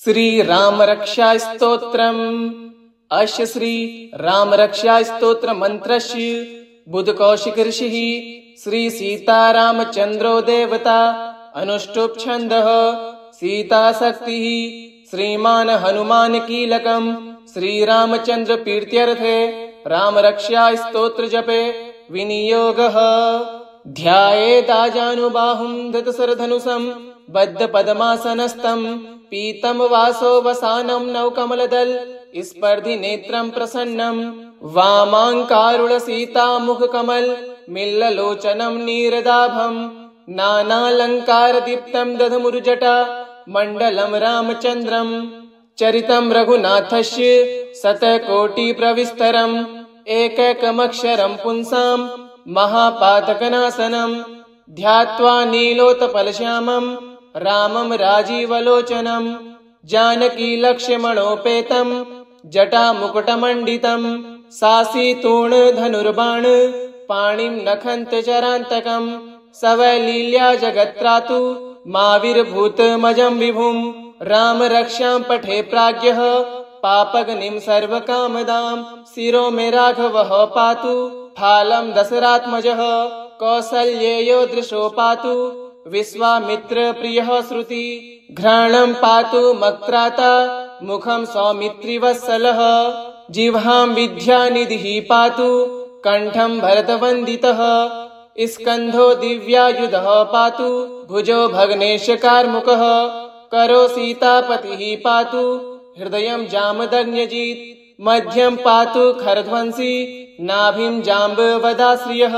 श्री राम रक्षा स्तोत्रम्। अस्य श्री राम रक्षा स्तोत्र मंत्रस्य बुधकौशिक ऋषिः श्री सीतारामचंद्रो देवता अनुष्टुप् छन्दः सीता शक्तिः श्रीमान हनुमान कीलकम् श्री रामचंद्र प्रीत्यर्थे राम रक्षा स्तोत्र जपे विनियोगः। ध्यायेदाजानुबाहुं धृतशरधनुषं बद्ध पद्मासनस्थं पीतम वासो वसानं नवकमलदल स्पर्धि नेत्रं प्रसन्नं वामांकारुण सीता मुख कमल मिल्ललोचनं नीरदाभं नानालंकार दीप्तं दधमुरुजटा मंडलं रामचंद्रं चरितं रघुनाथस्य शतकोटि प्रविस्तरम् एकैकमक्षरं पुंसां महापातकनाशनं ध्यात्वा नीलोत्पलश्यामं रामं राजीवलोचनं जानकी लक्ष्मणोपेतं जटामुकुटमण्डितं सासीतूर्ण धनुर्बाण पाणिं नखन्त चरान्तकं सवलील्या जगत्त्रातु माविर्भूतमजं विभुं राम रक्षां पठे प्राज्ञः पापग्निं सर्वकामदां शिरो मे राघवः पातु फालं दशरात्मजः कौसल्येयो दृशो पातु विश्वामित्र प्रियः श्रुति घ्राणं पातु मक्त्राता मुखं सौमित्रिवत्सलः जिह्वां विद्यानिधिः पातु कंठं भरतवन्दितः स्कन्धो दिव्यायुधः पातु भुजो भग्नेशकार्मुकः करो सीतापतिः पातु हृदयं जामदग्न्यजित् मध्यं पातु खरध्वंसी नाभिं जाम्बवदाश्रियः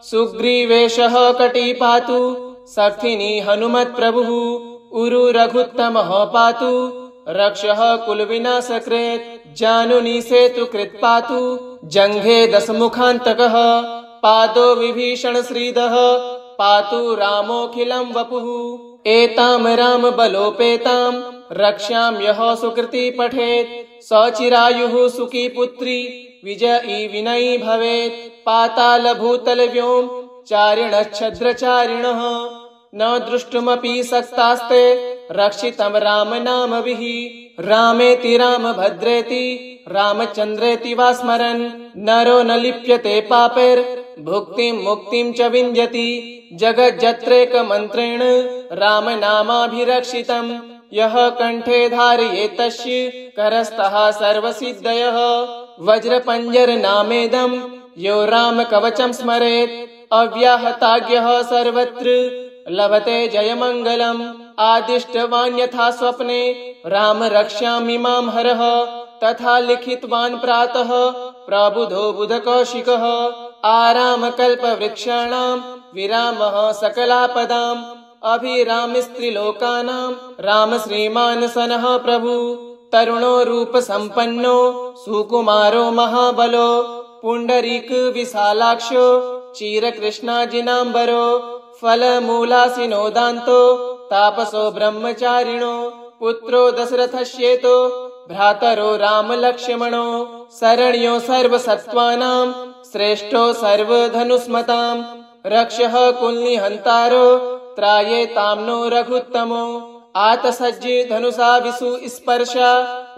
सुग्रीवेशः कटी पातु शक्तिनी हनुमत्प्रभुः उरु रघुत्तमः पातु रक्षः कुलविनाशकृत् जानुनी सेतुकृत् पातु जङ्घे दशमुखान्तकः पादो विभीषण श्रीदः पातु रामोऽखिलं वपुः एतां राम बलोपेतां रक्षां यः सुकृति पठेत् सचिरायुः सुखी पुत्री विजयी विनयी भवेत् पाताल भूतल व्योम चारिणच्छद्रचारिणः न दृष्टुमपि शक्तास्ते रक्षितं राम नामभिः रामेति रामभद्रेति रामचन्द्रेति वा स्मरन् नरो न लिप्यते पापैर्भुक्तिं मुक्तिं च विन्द्यति जगज्जत्रेकमन्त्रेण रामनामाभिरक्षितं यः कंठे धारयेत् तस्य करस्तः सर्वसिद्धयः वज्रपञ्जर नामेदं यो राम कवचं स्मरेत् अव्याहताज्ञः सर्वत्र लभते जयमङ्गलम् आदिष्टवान् यथा स्वप्ने राम रक्षामिमां हरः तथा लिखितवान् प्रातः प्रबुधो बुधकौशिकः आराम कल्पवृक्षाणां विरामः सकलापदाम् अभिराम स्त्रीलोकानां राम श्रीमान सनः प्रभु तरुणो रूप संपन्नो सुकुमारो महाबलो पुंडरीक विशालाक्षो चीरकृष्णाजिनाम्बरो फलमूलासिनो दान्तो तापसो ब्रह्मचारिणो पुत्रो दशरथस्येतो भ्रातरो राम लक्ष्मणो शरण्यो सर्वसत्त्वानां श्रेष्ठो सर्वधनुष्मतां रक्षः कुलनिहन्तारो त्रायेतां नो रघुत्तमो आतसज्जे धनुषा विसु स्पर्शा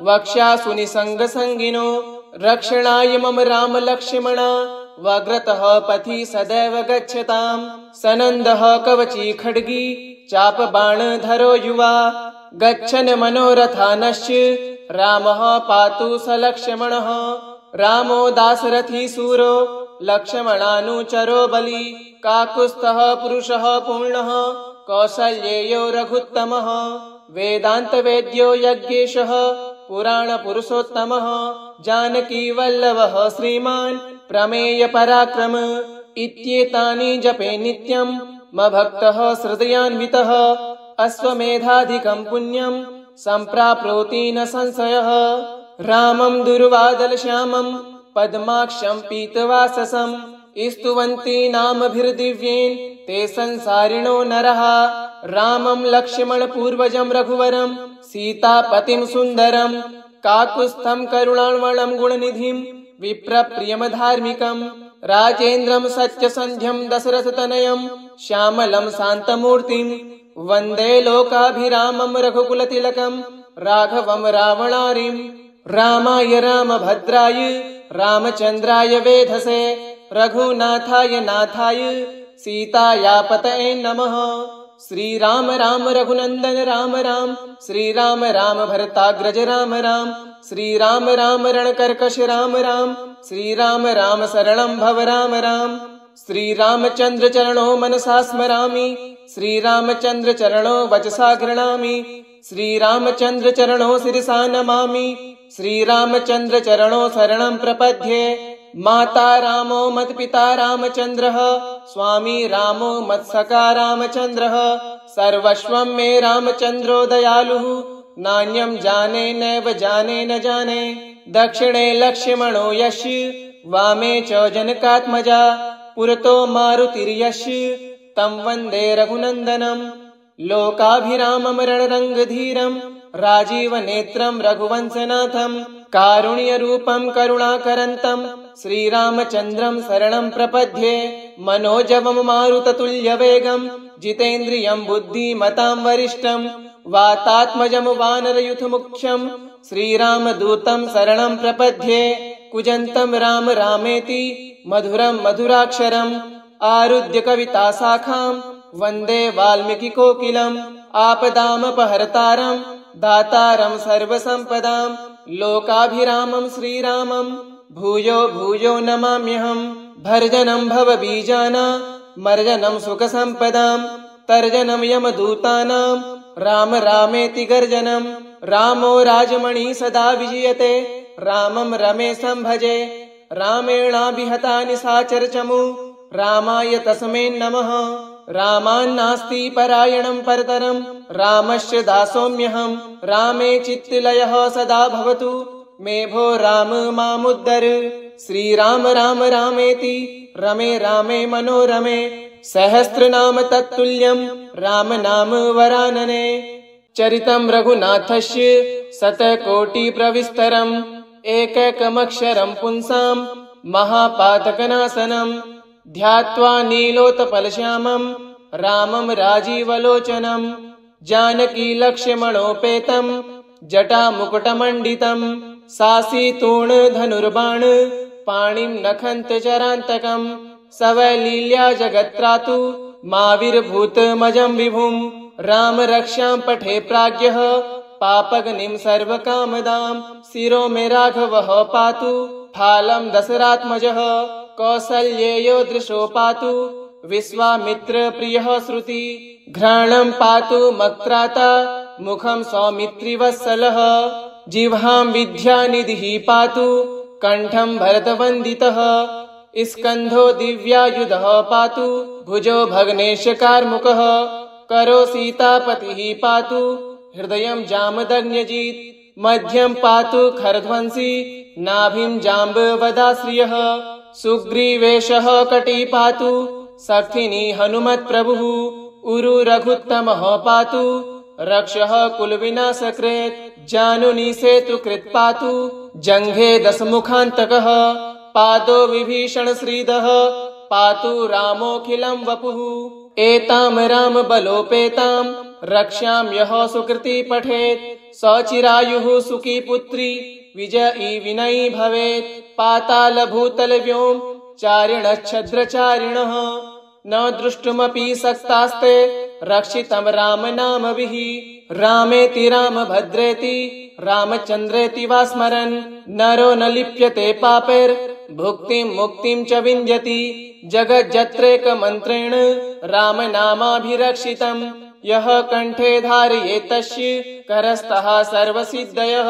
वक्ष्यासु निसंगसंगिनो रक्षणाय मम राम लक्ष्मणा वग्रतः पथि सदैव गच्छताम् सनन्दः कवची खड्गी चापबाणधरो युवा गच्छन् मनोरथानश्च रामः पातु स लक्ष्मणः रामो दाशरथी सूरो लक्ष्मणानुचरो बली काकुत्स्थः पुरुषः पूर्णः कौसल्येयो रघुत्तमः वेदान्तवेद्यो यज्ञेशः पुराणपुरुषोत्तमः जानकी वल्लभः श्रीमान् प्रमेय पराक्रम इत्येतानि जपे नित्यं मद्भक्तः हृदयान्वितः अश्वमेधाधिकं पुण्यं सम्प्राप्नोति न संशयः रामं दुर्वादलश्यामं पद्माक्षं पीतवाससं स्तुवन्ति नामभिर्दिव्येन ते संसारिणो नरः रामं लक्ष्मण पूर्वजं रघुवरं सीतापतिं सुन्दरं काकुत्स्थं करुणार्णवं गुणनिधिं विप्रप्रियं धार्मिकं राजेन्द्रं सत्यसन्ध्यं दशरथतनयं श्यामलं शान्तमूर्तिं वन्दे लोकाभिरामं रघुकुलतिलकं राघवं रावणारिं रामाय रामभद्राय रामचन्द्राय वेधसे रघुनाथाय नाथाय सीतायापतये नमः। श्रीराम राम रघुनन्दन राम राम श्रीराम राम भरताग्रज राम राम श्रीराम राम रणकर्कश राम राम श्रीराम राम शरणं भव राम राम। श्रीरामचन्द्र चरणो मनसा स्मरामि श्रीरामचन्द्र चरणो वचसा गृह्णामि श्रीरामचन्द्र चरणो शिरसा नमामि श्रीरामचन्द्र चरणो शरणं प्रपद्ये। माता रामो मत्पिता रामचन्द्रः स्वामी रामो मत्सखा रामचन्द्रः सर्वस्वं मे रामचन्द्रो दयालुः नान्यं जाने नैव जाने न जाने। दक्षिणे लक्ष्मणो यस्य वामे च जनकात्मजा पुरतो मारुतिर्यस्य तं वन्दे रघुनन्दनं। लोकाभिरामं रणरङ्गधीरं राजीवनेत्रं रघुवंशनाथं कारुण्यरूपं करुणाकरन्तं श्रीरामचन्द्रं शरणं प्रपद्ये। मनोजवं मारुततुल्यवेगं जितेन्द्रियं बुद्धिमतां वरिष्ठं वातात्मजं वानरयूथमुख्यं श्रीरामदूतं शरणं प्रपद्ये। कूजन्तं राम रामेति मधुरं मधुराक्षरम् आरुध्य कविताशाखां वन्दे वाल्मीकिकोकिलम्। आपदामपहर्तारं दातारं सर्वसम्पदां लोकाभिरामं श्रीरामं भूयो भूयो नमाम्यहम्। भर्जनं भवबीजानां मर्जनं सुखसम्पदां तर्जनं यमदूतानां राम रामेति गर्जनं। रामो राजमणि सदा विजयते रामं रमेशं भजे रामेणाभिहता निशाचरचमु रामाय तस्मै नमः। रामान्नास्ति परायणं परतरं रामस्य दासोऽम्यहं रामे चित्तलयः सदा भवतु मे भो राम मामुद्धर। श्रीराम राम रामेति रमे रामे मनोरमे सहस्रनाम तत्तुल्यं राम नाम वरानने। चरितं रघुनाथस्य शतकोटिप्रविस्तरम् एकैकमक्षरं पुंसां महापातकनाशनं ध्यात्वा नीलोत्पलश्यामं रामं राजीवलोचनं जानकी लक्ष्मणोपेतं जटामुकुटमण्डितं सासीतूणधनुर्बाण पाणिं नखन्तचरान्तकं सवलील्या जगत्त्रातु माविर्भूतमजं विभुं। राम रक्षां पठे प्राज्ञः पापग्निं सर्वकामदां शिरो मे राघवः पातु फालं दशरात्मजः कौसल्येयो दृशो पातु विश्वामित्र प्रियः श्रुति घ्राणं पातु मक्त्राता मुखं सौमित्रिवत्सलः जिह्वां विद्यानिधिः पातु कंठं भरतवन्दितः स्कन्धो दिव्यायुधः पातु भुजो भग्नेशकार्मुकः करो सीतापतिः पातु हृदयं जामदग्न्यजित् मध्यं पातु खरध्वंसी नाभिं जाम्बवदाश्रियः सुग्रीवेशः कटी पातु शक्तिनी हनुमत्प्रभुः उरु रघुत्तमः पातु रक्षः कुलविनाशकृत् जानुनी सेतुकृत् पातु जङ्घे दशमुखान्तकः पादो विभीषण श्रीदः पातु रामोऽखिलं वपुः। एतां राम बलोपेतां रक्षां यः सुकृति पठेत् स चिरायुः सुखी पुत्री विजयी विनयी भवेत्। पाताल भूतल व्योम चारिणच्छद्रचारिणः न द्रष्टुमपि शक्तास्ते रक्षितं राम नामभिः। रामेति रामभद्रेति रामचन्द्रेति वा स्मरन् नरो न लिप्यते पापैर्भुक्तिं मुक्तिं च विन्द्यति। जगज्जत्रेकमन्त्रेण रामनामाभिरक्षितं यः कण्ठे धारयेत् तस्य करस्तः सर्वसिद्धयः।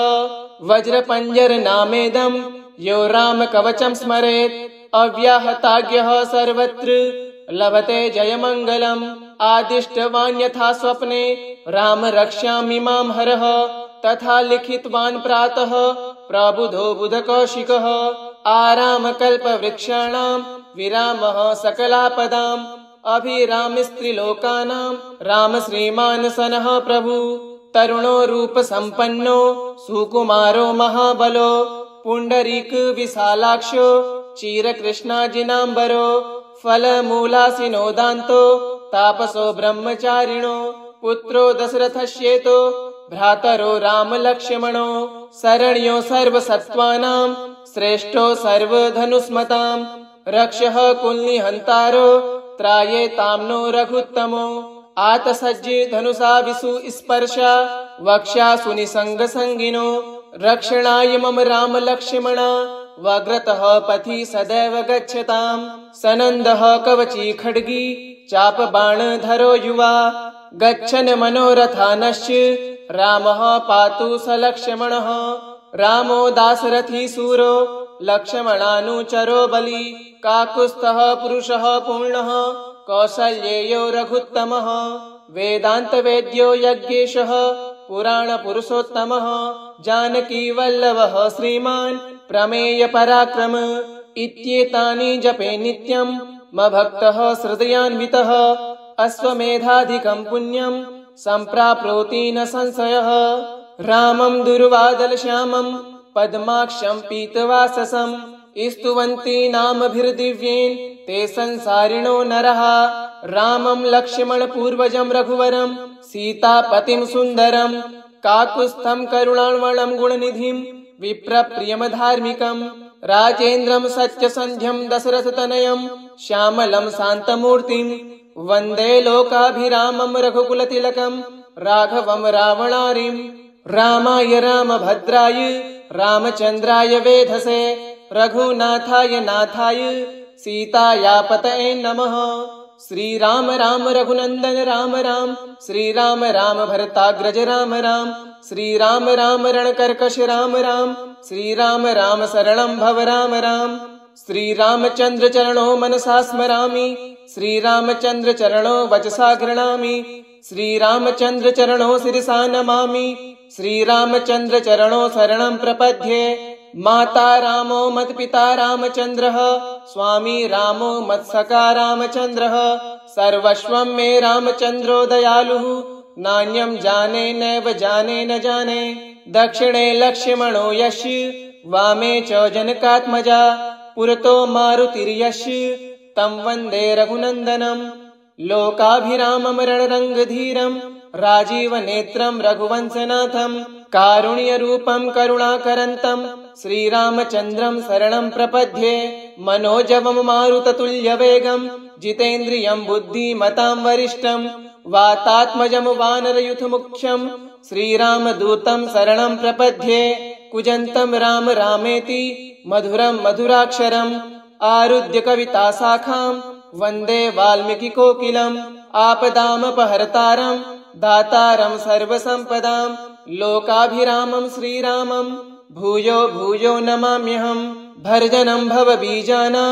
वज्रपञ्जरनामेदं यो रामकवचं स्मरेत् अव्याहताज्ञः सर्वत्र लभते जयमङ्गलम्। आदिष्टवान् यथा स्वप्ने राम रक्ष्यामि मां हरः तथा लिखितवान् प्रातः प्रबुधो बुधकौशिकः। आरामकल्पवृक्षाणां विरामः सकलापदाम् अभिरामस्त्रिलोकानां राम श्रीमान् सनः प्रभु। तरुणो रूपसम्पन्नो सुकुमारो महाबलो पुण्डरीक विशालाक्षो चिरकृष्णाजिनाम्बरो फलमूलासिनो दान्तो तापसो ब्रह्मचारिणो पुत्रो दशरथस्येतो भ्रातरो राम लक्ष्मणो शरण्यो सर्वसत्त्वानां श्रेष्ठो सर्वधनुस्मतां रक्षः कुल्निहन्तारो त्रायेतां नो रघुत्तमो आतसज्जे धनुषा विसु स्पर्शा वक्ष्यासु निसङ्गसङ्गिनो रक्षणाय मम राम लक्ष्मणा वग्रतः पथि सदैव गच्छताम् सनन्दः कवची खड्गी चापबाणधरो युवा गच्छन् मनोरथानश्च रामः पातु स लक्ष्मणः रामो दाशरथी सूरो लक्ष्मणानुचरो बली काकुत्स्थः पुरुषः पूर्णः कौसल्येयो रघुत्तमः वेदान्तवेद्यो यज्ञेशः पुराणपुरुषोत्तमः जानकीवल्लभः श्रीमान् प्रमेय पराक्रम इत्येतानि जपे नित्यं मद्भक्तः हृदयान्वितः अश्वमेधाधिकं पुण्यं सम्प्राप्नोति न संशयः रामं दुर्वादलश्यामं पद्माक्षं पीतवाससं स्तुवन्ति नामभिर्दिव्येन ते संसारिणो नरः रामं लक्ष्मणपूर्वजं रघुवरं सीतापतिं सुन्दरं काकुत्स्थं करुणार्णवं गुणनिधिं विप्रप्रियमधार्मिकं राजेन्द्रं सत्यसन्ध्यं दशरथतनयं श्यामलं शान्तमूर्तिं वन्दे लोकाभिरामं रघुकुलतिलकं राघवं रावणारिं रामाय रामभद्राय रामचन्द्राय वेधसे रघुनाथाय नाथाय सीतायापतये नमः। श्रीराम राम रघुनन्दन राम राम श्रीराम राम भरताग्रज राम राम श्रीराम राम रणकर्कश राम राम श्रीराम राम शरणं भव राम राम श्रीरामचन्द्र चरणो मनसा स्मरामि श्रीरामचन्द्र चरणो वचसा गृह्णामि श्रीरामचन्द्र चरणो शिरसा नमामि श्रीरामचन्द्र चरणो शरणं प्रपद्ये माता रामो मत्पिता रामचन्द्रः स्वामी रामो मत्सखा रामचन्द्रः सर्वस्वं मे रामचन्द्रो दयालुः नान्यं जाने नैव जाने न जाने दक्षिणे लक्ष्मणो यस्य वामे च जनकात्मजा पुरतो मारुतिर्यस्य तं वन्दे रघुनन्दनं लोकाभिरामं रणरङ्गधीरं राजीवनेत्रं रघुवंशनाथं कारुण्यरूपं करुणाकरन्तं श्रीरामचन्द्रं शरणं प्रपद्ये मनोजवं मारुततुल्यवेगं जितेन्द्रियं बुद्धिमतां वरिष्ठं वातात्मजं वानरयूथमुख्यं श्रीरामदूतं शरणं प्रपद्ये कुजन्तं राम रामेति मधुरं मधुराक्षरम् आरुध्य कविताशाखां वन्दे वाल्मीकिकोकिलम् आपदामपहर्तारं दातारं सर्वसम्पदां लोकाभिरामं श्रीरामं भूयो भूयो नमाम्यहम् भर्जनं भवबीजानां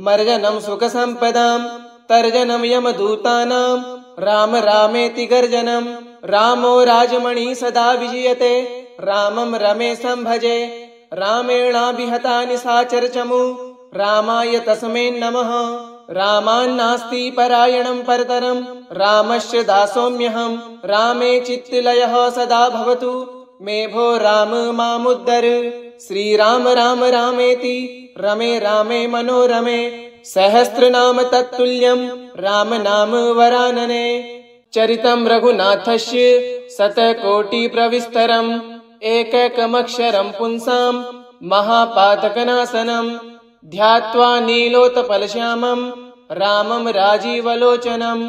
मर्जनं सुखसम्पदां तर्जनं यमदूतानां राम रामेति गर्जनं रामो राजमणि सदा विजयते रामं रमेशं भजे रामेणाभिहता निशाचरचमु रामाय तस्मै नमः रामान्नास्ति परायणं परतरं रामस्य दासोऽम्यहं रामे चित्तलयः सदा भवतु मे भो राम मामुद्धर श्रीराम राम रामेति रमे रामे मनोरमे सहस्रनाम तत्तुल्यं राम नाम वरानने चरितं रघुनाथस्य शतकोटिप्रविस्तरम् एकैकमक्षरं पुंसां महापातकनाशनं ध्यात्वा नीलोत्पलश्यामं रामं राजीवलोचनं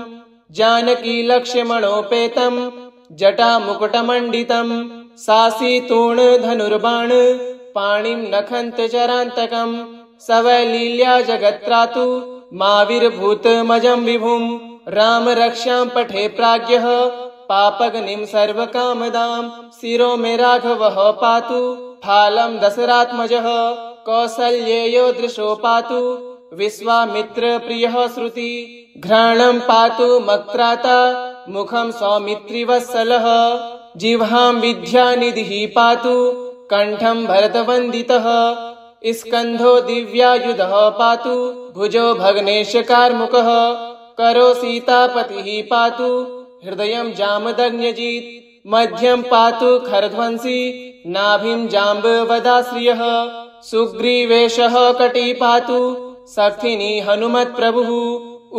जानकी लक्ष्मणोपेतं जटामुकुटमण्डितं सासीतूणधनुर्बाण पाणिं नखन्तचरान्तकं सवैलील्या जगत्त्रातु माविर्भूतमजं विभुं राम रक्षां पठे प्राज्ञः पापग्निं सर्वकामदां शिरो मे राघवः पातु फालं दशरात्मजः कौसल्येयो दृशो पातु विश्वामित्र प्रियः श्रुति घ्राणं पातु मक्त्राता मुखं सौमित्रिवत्सलः जिह्वां विद्यानिधिः पातु कंठं भरतवन्दितः स्कन्धो दिव्यायुधः पातु भुजो भग्नेशकार्मुकः करो सीतापतिः पातु हृदयं जामदग्न्यजित् मध्यं पातु खरध्वंसी नाभिं जाम्बवदाश्रियः सुग्रीवेशः कटी पातु सखिनी हनुमत्प्रभुः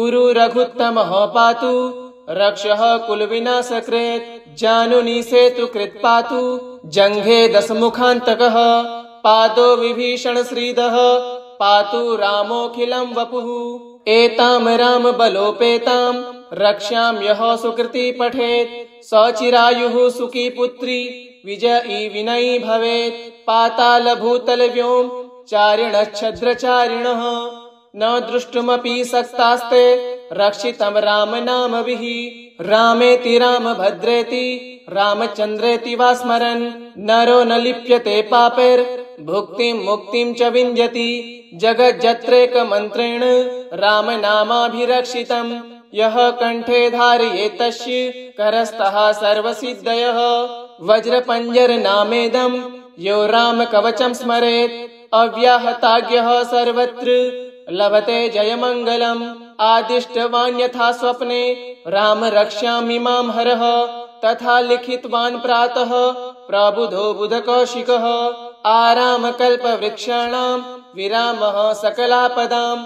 उरु रघुत्तमः पातु रक्षः कुलविनाशकृत् जानुनी सेतुकृत् पातु जङ्घे दशमुखान्तकः पादो विभीषणश्रीदः पातु रामोऽखिलं वपुः एतां रामबलोपेतां रक्ष्यां यः सुकृती पठेत् स चिरायुः सुखी पुत्री विजयी विनयी भवेत् पातालभूतलव्योम चारिणच्छद्रचारिणः न द्रष्टुमपि सक्तास्ते रक्षितं रामनामभिः रामेति रामभद्रेति रामचन्द्रेति वा स्मरन् नरो न लिप्यते पापैर्भुक्तिं मुक्तिं च विन्द्यति जगज्जत्रैकमन्त्रेण रामनामाभिरक्षितम् यः कण्ठे धारयेत् तस्य करस्तः सर्वसिद्धयः वज्रपञ्जरनामेदं यो रामकवचं स्मरेत् अव्याहताज्ञः सर्वत्र लभते जयमङ्गलम् आदिष्टवान् यथा स्वप्ने राम रक्ष्यामि मां हरः तथा लिखितवान् प्रातः प्रबुधो बुधकौशिकः आरामकल्पवृक्षाणां विरामः सकलापदाम्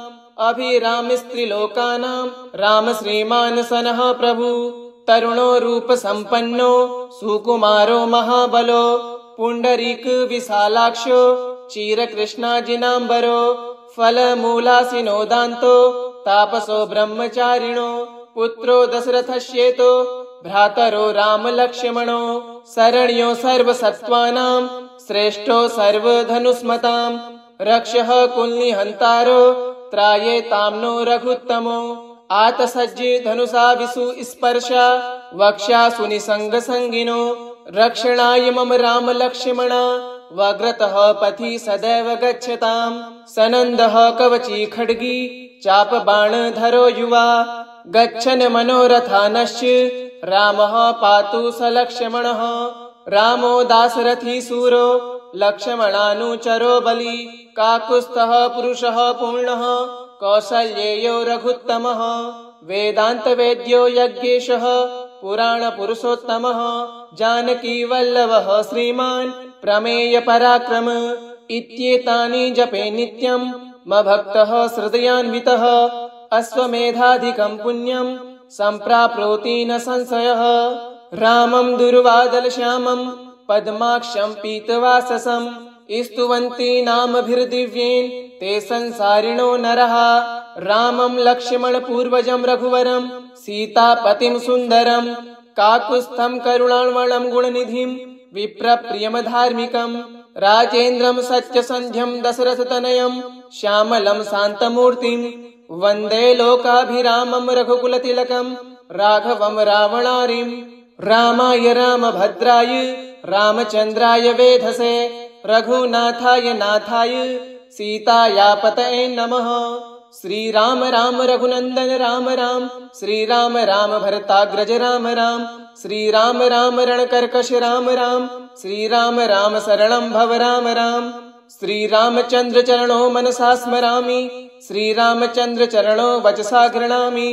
अभिरामस्त्रिलोकानां राम श्रीमान् सनः प्रभु तरुणो रूपसम्पन्नो सुकुमारो महाबलो पुण्डरीक विशालाक्षो चिरकृष्णाजिनाम्बरो फलमूलासिनो दान्तो तापसो ब्रह्मचारिणो पुत्रो दशरथस्येतो भ्रातरो रामलक्ष्मणो शरण्यो सर्वसत्त्वानां श्रेष्ठो सर्वधनुष्मताम् रक्षः कुल्निहन्तारो त्रायेतां नो रघुत्तमो आतसज्जे धनुषा विसु स्पर्शा वक्ष्यासु निसङ्गसङ्गिनो रक्षणाय मम राम लक्ष्मणा वग्रतः पथि सदैव गच्छताम् सनन्दः कवची खड्गी चापबाणधरो युवा गच्छन् मनोरथानश्च रामः पातु स लक्ष्मणः रामो दाशरथी सूरो लक्ष्मणानुचरो बली काकुत्स्थः पुरुषः पूर्णः कौसल्येयो रघुत्तमः वेदान्तवेद्यो यज्ञेशः पुराणपुरुषोत्तमः जानकीवल्लभः श्रीमान् प्रमेयपराक्रम इत्येतानि जपे नित्यं मद्भक्तः हृदयान्वितः अश्वमेधाधिकं पुण्यं सम्प्राप्नोति न संशयः रामं दुर्वादलश्यामं पद्माक्षं पीतवाससं स्तुवन्ति नामभिर्दिव्येन ते संसारिणो नरः रामं लक्ष्मणपूर्वजं रघुवरं सीतापतिं सुन्दरं काकुत्स्थं करुणार्णवं गुणनिधिं विप्रप्रियं धार्मिकं राजेन्द्रं सत्यसन्ध्यं दशरथतनयं श्यामलं शान्तमूर्तिं वन्दे लोकाभिरामं रघुकुलतिलकं राघवं रावणारिं रामाय रामभद्राय रामचन्द्राय वेधसे रघुनाथाय नाथाय सीतायापतये नमः श्रीराम राम रघुनन्दन राम राम श्रीराम राम भरताग्रज राम राम श्रीराम राम रणकर्कश राम राम श्रीराम राम शरणं भव राम राम श्रीरामचन्द्र चरणो मनसा स्मरामि श्रीरामचन्द्र चरणो वचसा गृह्णामि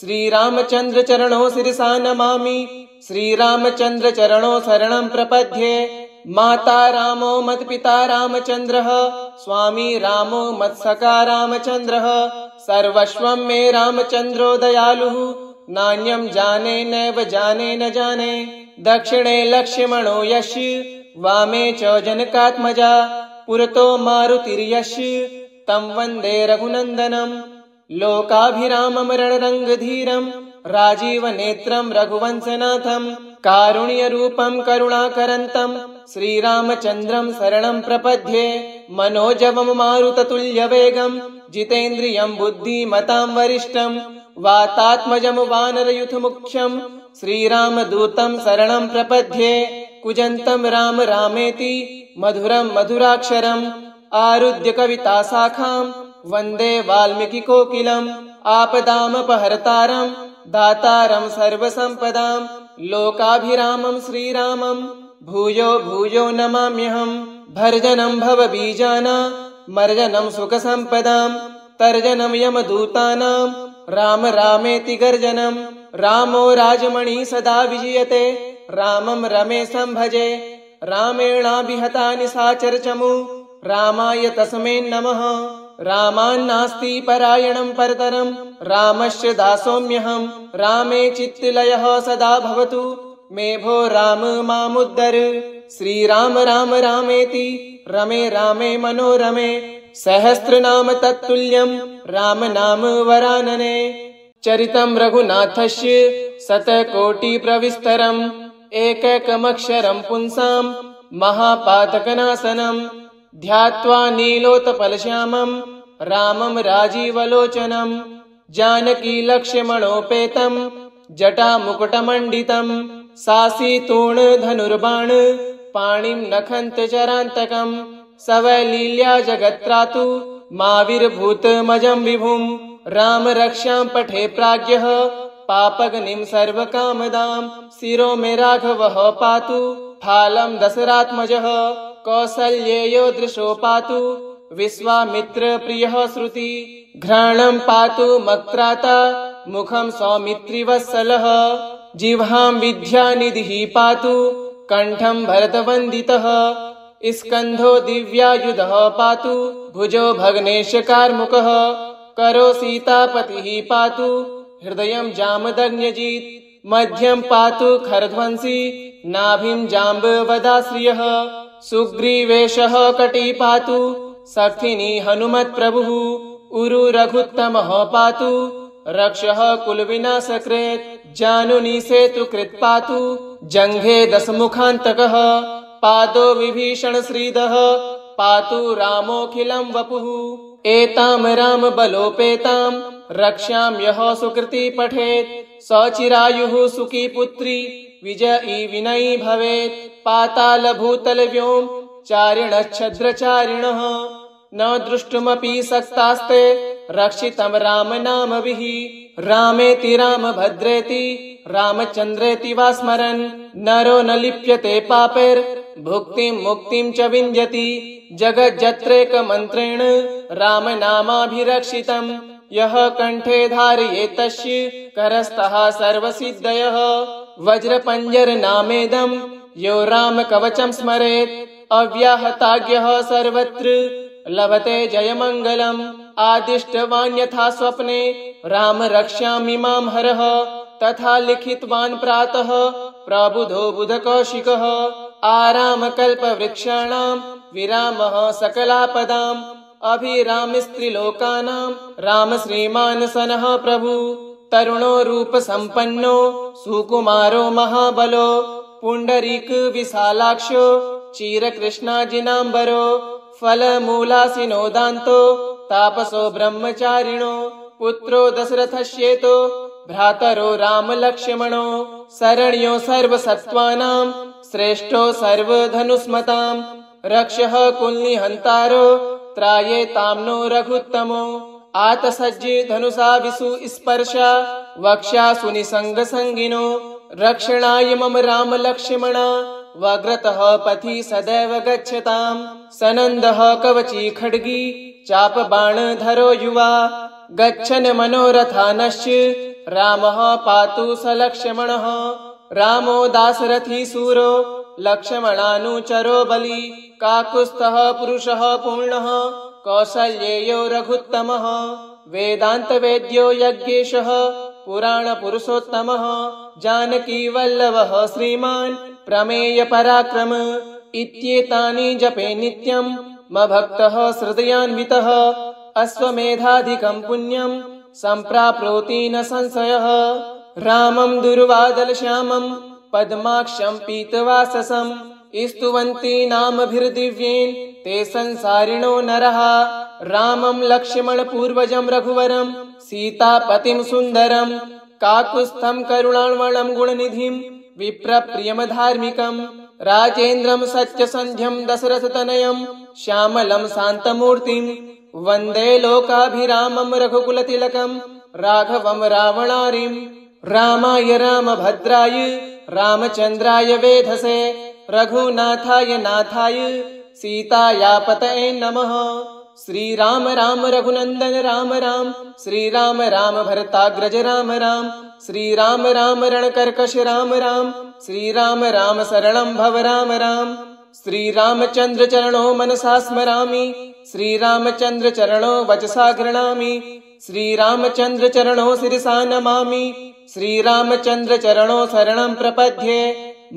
श्रीरामचन्द्र चरणो शिरसा नमामि श्रीरामचन्द्र चरणो शरणं प्रपद्ये माता रामो मत्पिता रामचन्द्रः स्वामी रामो मत्सखा रामचन्द्रः सर्वस्वं मे रामचन्द्रो दयालुः नान्यं जाने नैव जाने न जाने दक्षिणे लक्ष्मणो यस्य वामे च जनकात्मजा पुरतो मारुतिर्यस्य तं वन्दे रघुनन्दनं लोकाभिरामं रणरङ्गधीरं राजीवनेत्रं रघुवंशनाथं कारुण्यरूपं करुणाकरन्तं श्रीरामचन्द्रं शरणं प्रपद्ये मनोजवं मारुततुल्यवेगं जितेन्द्रियं बुद्धिमतां वरिष्ठं वातात्मजं वानरयूथमुख्यं श्रीरामदूतं शरणं प्रपद्ये कुजन्तं राम रामेति मधुरं मधुराक्षरम् आरुध्य कविताशाखां वन्दे वाल्मीकिकोकिलम् आपदामपहर्तारं दातारं सर्वसम्पदां लोकाभिरामं श्रीरामं भूयो भूयो नमाम्यहं भर्जनं भवबीजानां मर्जनं सुखसम्पदां तर्जनं यमदूतानां राम रामेति गर्जनं रामो राजमणि सदा विजयते रामं रमेशं भजे रामेणाभिहता निशाचरचमु रामाय तस्मै नमः रामान्नास्ति परायणं परतरं रामस्य दासोऽम्यहं रामे चित्तलयः सदा भवतु मे भो राम मामुद्धर। श्रीराम राम रामेति रमे रामे मनोरमे सहस्रनाम तत्तुल्यं राम नाम वरानने। चरितं रघुनाथस्य शतकोटिप्रविस्तरम् एकैकमक्षरं पुंसां महापातकनाशनं ध्यात्वा नीलोत्पलश्यामं रामं राजीवलोचनं जानकी लक्ष्मणोपेतं जटामुकुटमण्डितं सासीतूणधनुर्बाण पाणिं नखन्तचरान्तकं सवलील्या जगत्त्रातु माविर्भूतमजं विभुं राम रक्षां पठे प्राज्ञः पापग्निं सर्वकामदां शिरो मे राघवः पातु फालं दशरात्मजः कौसल्येयो दृशो पातु विश्वामित्रप्रियः श्रुति घ्राणं पातु मत्त्राता मुखं सौमित्रिवत्सलः जिह्वां विद्यानिधिः पातु कण्ठं भरतवन्दितः स्कन्धो दिव्यायुधः पातु भुजो भग्नेशकार्मुकः करो सीतापतिः पातु हृदयं जामदग्न्यजित् मध्यं पातु खरध्वंसी नाभिं जाम्बवदाश्रियः सुग्रीवेशः कटी पातु शक्तिनी हनुमत्प्रभुः उरु रघुत्तमः पातु रक्षः कुलविनाशकृत् जानुनी सेतुकृत् पातु जङ्घे दशमुखान्तकः पादो विभीषणश्रीदः पातु रामोऽखिलं वपुः एतां राम बलोपेतां रक्षां यः सुकृति पठेत् सचिरायुः सुखी पुत्री विजयी विनयी भवेत् पातालभूतलव्योम चारिणच्छद्रचारिणः न दृष्टुमपि शक्तास्ते रक्षितं राम नामभिः रामेति रामभद्रेति रामचन्द्रेति वा स्मरन् नरो न लिप्यते पापैर्भुक्तिं मुक्तिं च विन्द्यति जगज्जत्रैकमन्त्रेण रामनामाभिरक्षितं यः कण्ठे धारयेत् तस्य करस्तः सर्वसिद्धयः वज्रपञ्जरनामेदं यो रामकवचं स्मरेत् अव्याहताज्ञः सर्वत्र लभते जयमङ्गलम् आदिष्टवान् यथा स्वप्ने राम रक्ष्यामि मां हरः तथा लिखितवान् प्रातः प्रबुधो बुधकौशिकः आरामकल्पवृक्षाणां विरामः सकलापदाम् अभिरामस्त्रिलोकानां राम श्रीमान् सनः प्रभु तरुणो रूपसम्पन्नो सुकुमारो महाबलो पुण्डरीक विशालाक्षो चिरकृष्णाजिनाम्बरो फलमूलासिनो दान्तो तापसो ब्रह्मचारिणो पुत्रो दशरथस्येतो भ्रातरो रामलक्ष्मणो शरण्यो सर्वसत्त्वानां श्रेष्ठो सर्वधनुष्मतां रक्षः कुलनिहन्तारो त्रायेतां नो रघुत्तमो आतसज्जे धनुषा विषु स्पर्शा वक्ष्यासु निसङ्गसङ्गिनो रक्षणाय मम राम लक्ष्मणा वग्रतः पथि सदैव गच्छताम् सनन्दः कवची खड्गी चापबाणधरो युवा गच्छन् मनोरथानश्च रामः पातु स लक्ष्मणः रामो दाशरथी सूरो लक्ष्मणानुचरो बली काकुत्स्थः पुरुषः पूर्णः कौसल्येयो रघुत्तमः वेदान्तवेद्यो यज्ञेशः पुराणपुरुषोत्तमः जानकीवल्लभः श्रीमान् प्रमेय पराक्रम इत्येतानि जपे नित्यं मद्भक्तः हृदयान्वितः अश्वमेधाधिकं पुण्यं सम्प्राप्नोति न संशयः रामं दुर्वादलश्यामं पद्माक्षं पीतवाससं स्तुवन्ति नामभिर्दिव्येन ते संसारिणो नरः रामं लक्ष्मणपूर्वजं रघुवरं सीतापतिं सुन्दरं काकुत्स्थं करुणार्णवं गुणनिधिं विप्रप्रियमधार्मिकं राजेन्द्रं सत्यसन्ध्यं दशरथतनयं श्यामलं शान्तमूर्तिं वन्दे लोकाभिरामं रघुकुलतिलकं राघवं रावणारिं रामाय रामभद्राय रामचन्द्राय वेधसे रघुनाथाय नाथाय सीतायापतये नमः। श्रीराम राम रघुनन्दन राम राम श्रीराम राम भरताग्रज राम राम श्रीराम राम रणकर्कश राम राम श्रीराम राम शरणं भव राम राम श्रीरामचन्द्र चरणो मनसा स्मरामि श्रीरामचन्द्र चरणो वचसा गृह्णामि श्रीरामचन्द्र चरणो शिरसा नमामि श्रीरामचन्द्र चरणो शरणं प्रपद्ये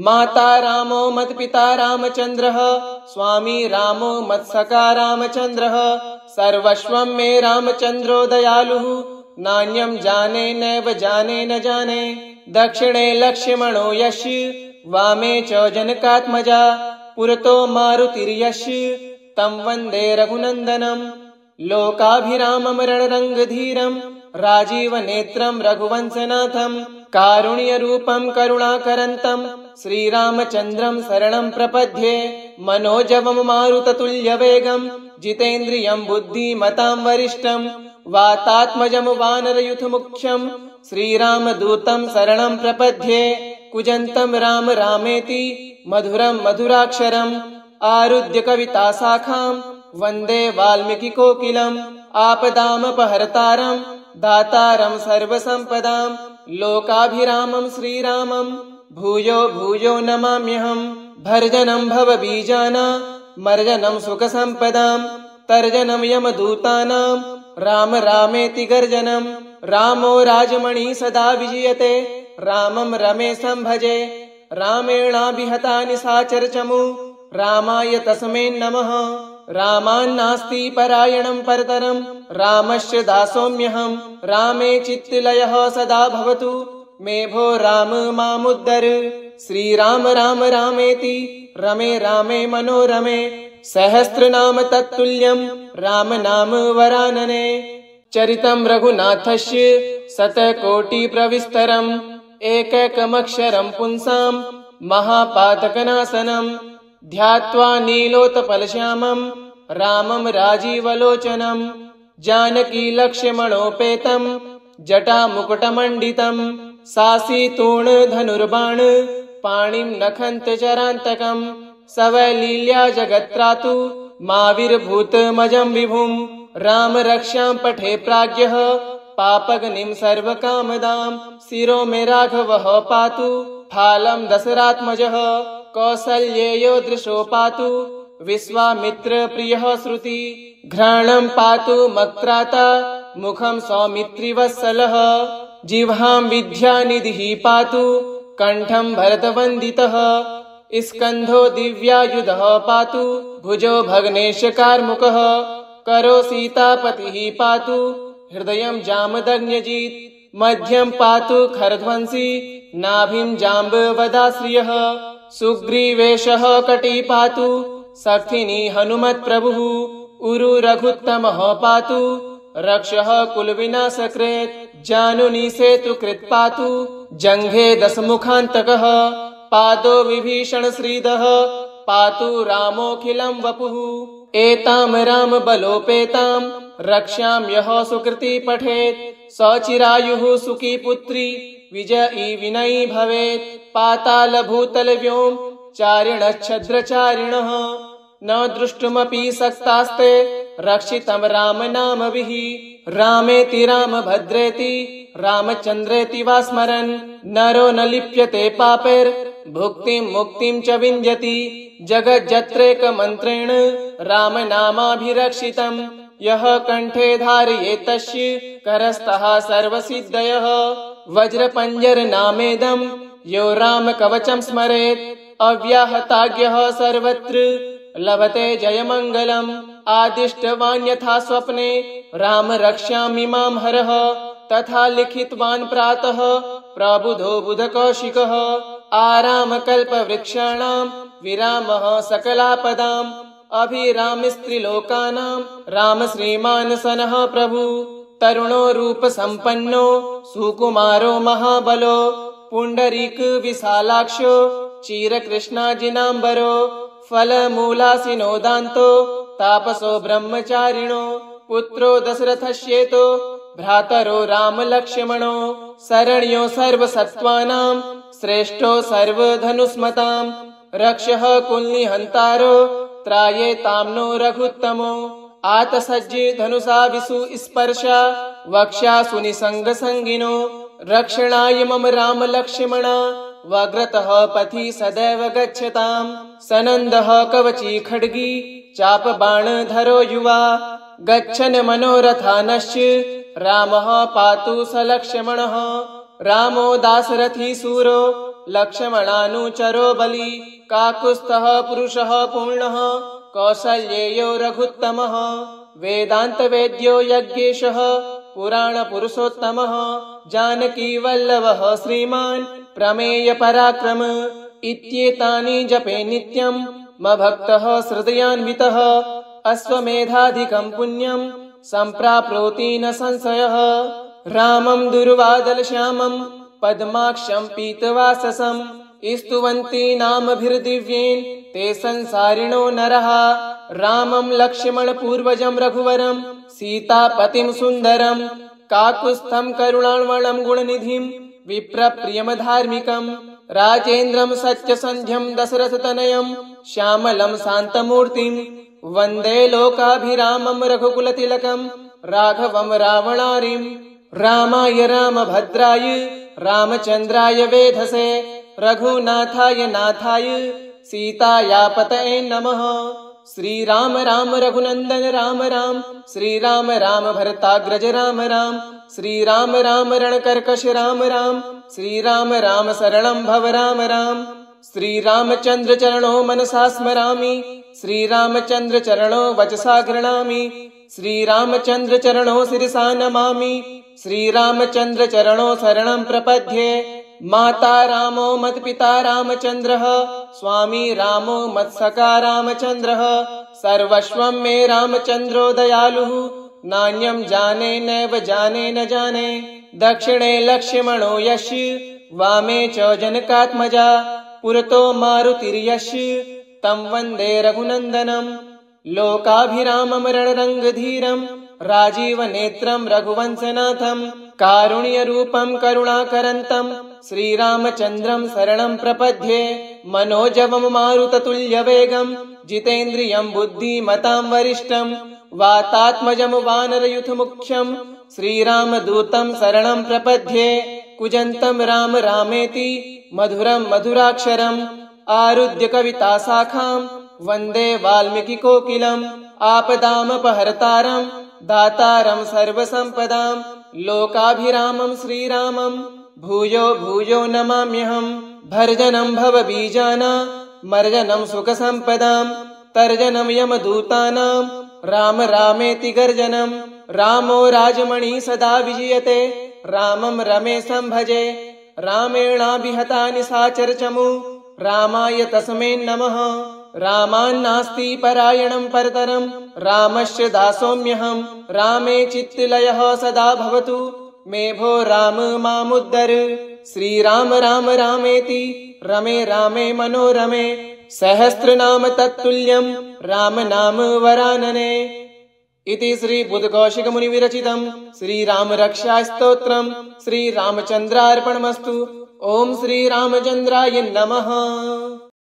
माता रामो मत्पिता रामचन्द्रः स्वामी रामो मत्सखा रामचन्द्रः सर्वस्वं मे रामचन्द्रो दयालुः नान्यं जाने नैव जाने न जाने दक्षिणे लक्ष्मणो यस्य वामे च जनकात्मजा पुरतो मारुतिर्यस्य तं वन्दे रघुनन्दनं लोकाभिरामं रणरङ्गधीरं राजीवनेत्रं रघुवंशनाथं कारुण्यरूपं करुणाकरन्तं श्रीरामचन्द्रं शरणं प्रपद्ये मनोजवं मारुततुल्यवेगं जितेन्द्रियं बुद्धिमतां वरिष्ठं वातात्मजं वानरयूथमुख्यं श्रीरामदूतं शरणं प्रपद्ये कुजन्तं राम रामेति मधुरं मधुराक्षरम् आरुध्य कविताशाखां वन्दे वाल्मीकिकोकिलम् आपदामपहर्तारं दातारं सर्वसम्पदां लोकाभिरामं श्रीरामं भूयो भूयो नमाम्यहम् भर्जनं भवबीजानां मर्जनं सुखसम्पदां तर्जनं यमदूतानां राम रामेति गर्जनं रामो राजमणि सदा विजयते रामं रमेशं भजे रामेणाभिहता निशाचरचमु रामाय तस्मै नमः रामान्नास्ति परायणं परतरं रामस्य दासोऽम्यहं रामे चित्तलयः सदा भवतु मे भो राम मामुद्धर श्रीराम राम रामेति रमे रामे मनोरमे सहस्रनाम तत्तुल्यं राम नाम वरानने चरितं रघुनाथस्य शतकोटिप्रविस्तरम् एकैकमक्षरं पुंसां महापातकनाशनं ध्यात्वा नीलोत्पलश्यामं रामं राजीवलोचनं जानकीलक्ष्मणोपेतं जटामुकुटमण्डितं सासीतूणधनुर्बाण पाणिं नखन्तचरान्तकं सवलील्या जगत्त्रातु माविर्भूतमजं विभुं राम रक्षां पठे प्राज्ञः पापग्निं सर्वकामदां शिरो मे राघवः पातु फालं दशरात्मजः कौसल्येयो दृशो पातु विश्वामित्र प्रियः श्रुति घ्राणं पातु मक्त्राता मुखं सौमित्रिवत्सलः जिह्वां विद्यानिधिः पातु कण्ठं भरतवन्दितः स्कन्धो दिव्यायुधः पातु भुजो भग्नेशकार्मुकः करो सीतापतिः पातु हृदयं जामदग्न्यजित् मध्यं पातु खरध्वंसी नाभिं जाम्बवदाश्रियः सुग्रीवेशः कटी पातु शक्तिनी हनुमत्प्रभुः उरु रघुत्तमः पातु रक्षः कुलविनाशकृत् जानुनी सेतुकृत् पातु जङ्घे दशमुखान्तकः पादो विभीषण श्रीदः पातु रामोऽखिलं वपुः एतां राम बलोपेतां रक्ष्यां यः सुकृति पठेत् स चिरायुः सुखी पुत्री विजयी विनयी भवेत् पाताल भूतल व्योम चारिणच्छद्रचारिणः न द्रष्टुमपि शक्तास्ते रक्षितं राम नामभिः रामेति रामभद्रेति रामचन्द्रेति वा स्मरन् नरो न लिप्यते पापैर्भुक्तिं मुक्तिं च विन्द्यति जगज्जत्रैकमन्त्रेण रामनामाभिरक्षितं यः कण्ठे धारयेत् तस्य करस्तः सर्वसिद्धयः वज्रपञ्जरनामेदं यो रामकवचं स्मरेत् अव्याहताज्ञः सर्वत्र लभते जयमङ्गलम् आदिष्टवान् यथा स्वप्ने राम रक्ष्यामि मां हरः तथा लिखितवान् प्रातः प्रबुधो बुधकौशिकः आरामकल्पवृक्षाणां विरामः सकलापदाम् अभिरामस्त्रिलोकानां राम श्रीमान् सनः प्रभु तरुणो रूपसम्पन्नो सुकुमारो महाबलो पुण्डरीक विशालाक्षो चिरकृष्णाजिनाम्बरो फलमूलासिनोदान्तो तापसो ब्रह्मचारिणो पुत्रो दशरथस्येतो भ्रातरो रामलक्ष्मणो शरण्यो सर्वसत्त्वानां श्रेष्ठो सर्वधनुष्मतां रक्षः कुल्निहन्तारो त्रायेतां नो रघुत्तमो आतसज्जे धनुषा विषु स्पर्शा वक्ष्यासु निसङ्गसङ्गिनो रक्षणाय मम राम लक्ष्मणा वग्रतः पथि सदैव गच्छताम् सनन्दः कवची खड्गी चापबाणधरो युवा गच्छन् मनोरथानश्च रामः पातु स लक्ष्मणः रामो दाशरथी सूरो लक्ष्मणानुचरो बली काकुत्स्थः पुरुषः पूर्णः कौसल्येयो रघुत्तमः वेदान्तवेद्यो यज्ञेशः पुराणपुरुषोत्तमः जानकीवल्लभः श्रीमान् प्रमेय पराक्रम इत्येतानि जपे नित्यं मद्भक्तः हृदयान्वितः अश्वमेधाधिकं पुण्यं सम्प्राप्नोति न संशयः रामं दुर्वादलश्यामं पद्माक्षं पीतवाससं स्तुवन्ति नामभिर्दिव्येन ते संसारिणो नरः रामं लक्ष्मणपूर्वजं रघुवरं सीतापतिं सुन्दरं काकुत्स्थं करुणार्णवं गुणनिधिं विप्रप्रियं धार्मिकं राजेन्द्रं सत्यसन्ध्यं दशरथतनयं श्यामलं शान्तमूर्तिं वन्दे लोकाभिरामं रघुकुलतिलकं राघवं रावणारिं रामाय रामभद्राय रामचन्द्राय वेधसे रघुनाथाय नाथाय सीतायापतये नमः। श्री राम राम रघुनंदन राम राम श्री राम राम भरताग्रज राम राम श्री राम राम रणकर्कश राम राम श्री राम राम शरणं भव राम राम श्री रामचंद्र चरणो मनसा स्मरामि श्री रामचंद्र चरणो वचसा गृह्णामि श्री रामचंद्र चरणो शिरसा नमामि श्री रामचंद्र चरणो शरणं प्रपद्ये माता रामो मत्पिता रामचंद्रः स्वामी रामो मत्सखा रामचंद्रः सर्वस्वं मे रामचंद्रो दयालुः नान्यं जाने नैव जाने न जाने दक्षिणे लक्ष्मणो यस्य वामे च जनकात्मजा पुरतो मारुतिर्यस्य तं वन्दे रघुनन्दनं लोकाभिरामं रणरङ्गधीरं राजीवनेत्रं रघुवंशनाथं कारुण्यरूपं करुणाकरन्तं श्रीरामचन्द्रं शरणं प्रपद्ये मनोजवं मारुततुल्यवेगं जितेन्द्रियं बुद्धिमतां वरिष्ठं वातात्मजं वानरयूथमुख्यं श्रीरामदूतं शरणं प्रपद्ये कुजन्तं राम रामेति मधुरं मधुराक्षरम् आरुध्य कविताशाखां वन्दे वाल्मीकिकोकिलम् आपदामपहर्तारं दातारं सर्वसम्पदां लोकाभिरामं श्रीरामं भूयो भूयो नमाम्यहम् भर्जनं भवबीजानां मर्जनं सुखसम्पदां तर्जनं यमदूतानां राम रामेति गर्जनं रामो राजमणि सदा विजयते रामं रमेशं भजे रामेणाभिहता निशाचरचमु रामाय तस्मै नमः रामान्नास्ति परायणं परतरं रामस्य दासोऽम्यहं रामे चित्तलयः सदा भवतु मे भो राम मामुद्धर श्रीराम राम रामेति रमे रामे मनोरमे सहस्रनाम तत्तुल्यं राम नाम वरानने इति श्री बुद्धकौशिक मुनि विरचितं श्रीराम रक्षा स्तोत्रं श्रीरामचन्द्रार्पणमस्तु। ओम श्री रामचंद्राय नमः।